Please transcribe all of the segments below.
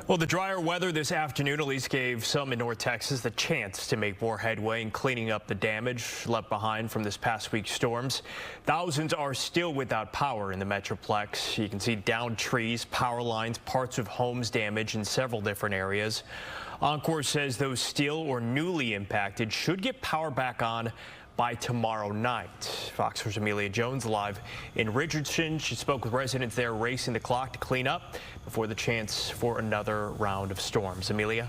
Well, the drier weather this afternoon at least gave some in North Texas the chance to make more headway in cleaning up the damage left behind from this past week's storms. Thousands are still without power in the Metroplex. You can see downed trees, power lines, parts of homes damaged in several different areas. Oncor says those still or newly impacted should get power back on by tomorrow night. Fox 4's Amelia Jones live in Richardson. She spoke with residents there racing the clock to clean up before the chance for another round of storms. Amelia?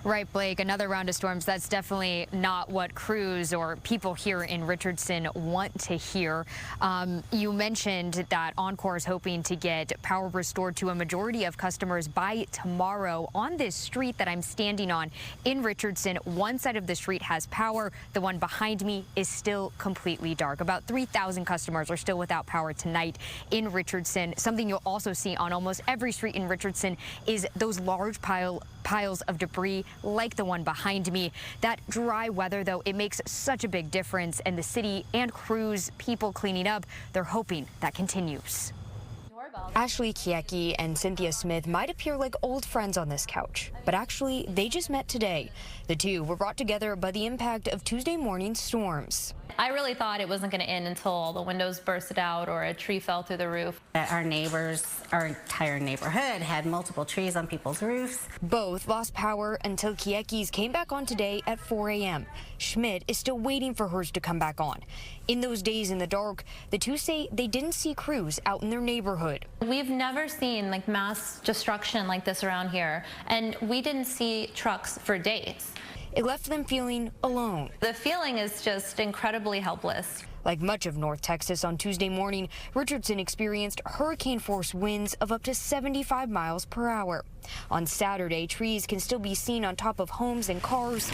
Right, Blake, another round of storms. That's definitely not what crews or people here in Richardson want to hear. You mentioned that Oncor is hoping to get power restored to a majority of customers by tomorrow. On this street that I'm standing on in Richardson, one side of the street has power. The one behind me is still completely dark. About 3,000 customers are still without power tonight in Richardson. Something you'll also see on almost every street in Richardson is those large piles of debris like the one behind me. That dry weather, though, it makes such a big difference, and the city and crews, people cleaning up, they're hoping that continues. Ashley Kiecki and Cynthia Smith might appear like old friends on this couch, but actually they just met today. The two were brought together by the impact of Tuesday morning's storms. I really thought it wasn't going to end until the windows bursted out or a tree fell through the roof. Our neighbors, our entire neighborhood had multiple trees on people's roofs. Both lost power until Kiecki's came back on today at 4 a.m. Schmidt is still waiting for hers to come back on. In those days in the dark, the two say they didn't see crews out in their neighborhood. We've never seen mass destruction like this around here, and we didn't see trucks for days. It left them feeling alone. The feeling is just incredibly helpless. Like much of North Texas on Tuesday morning, Richardson experienced hurricane-force winds of up to 75 miles per hour. On Saturday, trees can still be seen on top of homes and cars,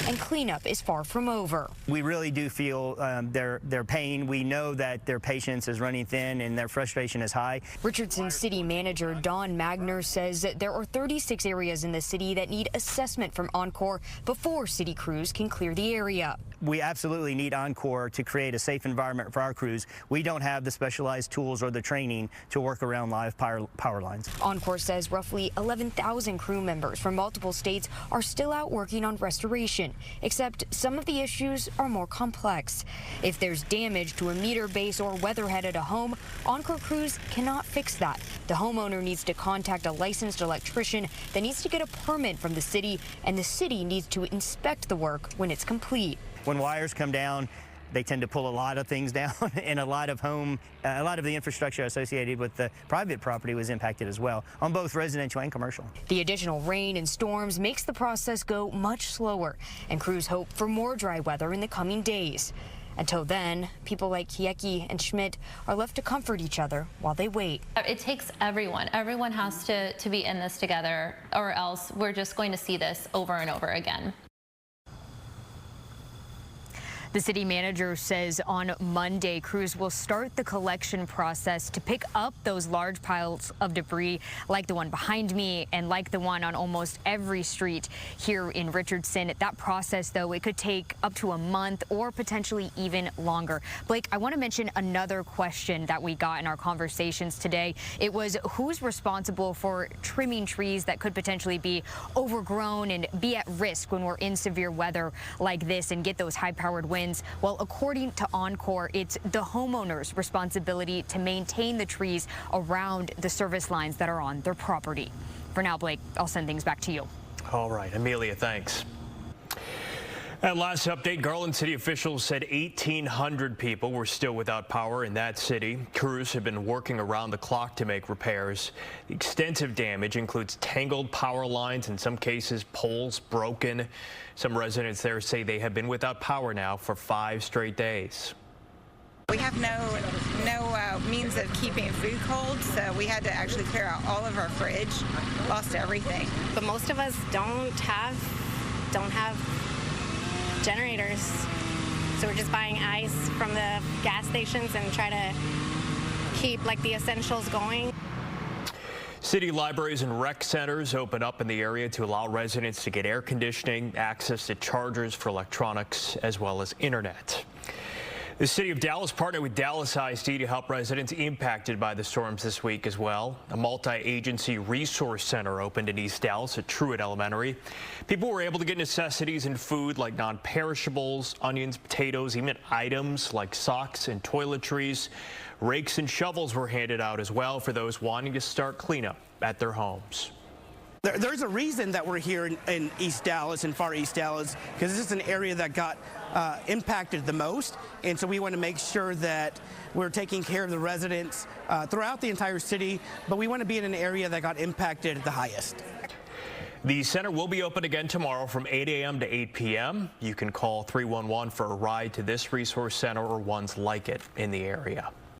and cleanup is far from over. We really do feel their pain. We know that their patience is running thin and their frustration is high. Richardson City Manager Don Magner says that there are 36 areas in the city that need assessment from Oncor before city crews can clear the area. We absolutely need Oncor to create a safe environment for our crews. We don't have the specialized tools or the training to work around live power lines. Oncor says roughly 11,000 crew members from multiple states are still out working on restoration, except some of the issues are more complex. If there's damage to a meter base or weatherhead at a home, Oncor crews cannot fix that. The homeowner needs to contact a licensed electrician that needs to get a permit from the city, and the city needs to inspect the work when it's complete. When wires come down, they tend to pull a lot of things down, and a lot of the infrastructure associated with the private property was impacted as well, on both residential and commercial. The additional rain and storms makes the process go much slower, and crews hope for more dry weather in the coming days. Until then, people like Kiecki and Schmidt are left to comfort each other while they wait. It takes everyone. Everyone has to be in this together, or else we're just going to see this over and over again. The city manager says on Monday, crews will start the collection process to pick up those large piles of debris like the one behind me and like the one on almost every street here in Richardson. That process, though, it could take up to a month or potentially even longer. Blake, I want to mention another question that we got in our conversations today. It was who's responsible for trimming trees that could potentially be overgrown and be at risk when we're in severe weather like this and get those high-powered winds. Well, according to Oncor, it's the homeowner's responsibility to maintain the trees around the service lines that are on their property. For now, Blake, I'll send things back to you. All right, Amelia, thanks. At last update, Garland city officials said 1,800 people were still without power in that city. Crews have been working around the clock to make repairs. The extensive damage includes tangled power lines, in some cases poles broken. Some residents there say they have been without power now for 5 straight days. We have no means of keeping food cold, so we had to actually clear out all of our fridge, lost everything. But most of us don't have generators, so we're just buying ice from the gas stations and try to keep the essentials going. City libraries and rec centers open up in the area to allow residents to get air conditioning, access to chargers for electronics, as well as internet. The city of Dallas partnered with Dallas ISD to help residents impacted by the storms this week as well. A multi-agency resource center opened in East Dallas at Truett Elementary. People were able to get necessities and food like non-perishables, onions, potatoes, even items like socks and toiletries. Rakes and shovels were handed out as well for those wanting to start cleanup at their homes. There's a reason that we're here in East Dallas and far East Dallas, because this is an area that got impacted the most, and so we want to make sure that we're taking care of the residents throughout the entire city, but we want to be in an area that got impacted the highest. The center will be open again tomorrow from 8 a.m. to 8 p.m. You can call 311 for a ride to this resource center or ones like it in the area.